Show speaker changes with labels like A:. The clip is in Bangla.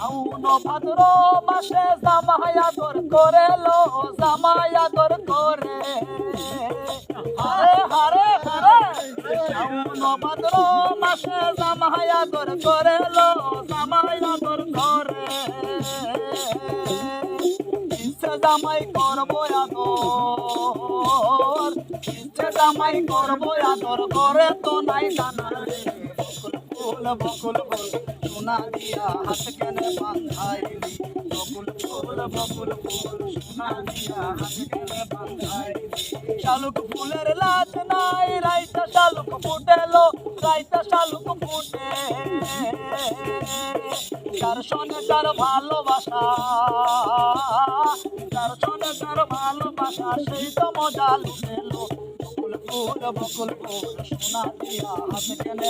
A: শাওন ভাদ্র মাসে জামাই আদর করে লো, জামাই আদর করে। হারে হারে হারে শাওন ভাদ্র মাসে জামাই আদর করে লো, জামাই আদর করে। ইচ্ছে জামাই করবো আদর, ইচ্ছে জামাই করবো আদর করে তো নাই জানা রে। বকুল ফুল বকুল ফুল সোনা দিয়া হাত কেনে বাঁধাইলি, বকুল ফুল সোনা দিয়া হাত কেনে বাঁধাইলি। শালুক ফুলের লাজ নাই রাইতা শালুক ফুটেলো, রাইতা শালুক ফুটে। যার সনে যার ভালোবাসা, যার সনে যার ভালোবাসা সেই তো মজা লুটেলো। বকুল ফুল সোনা দিয়া হাত কেনে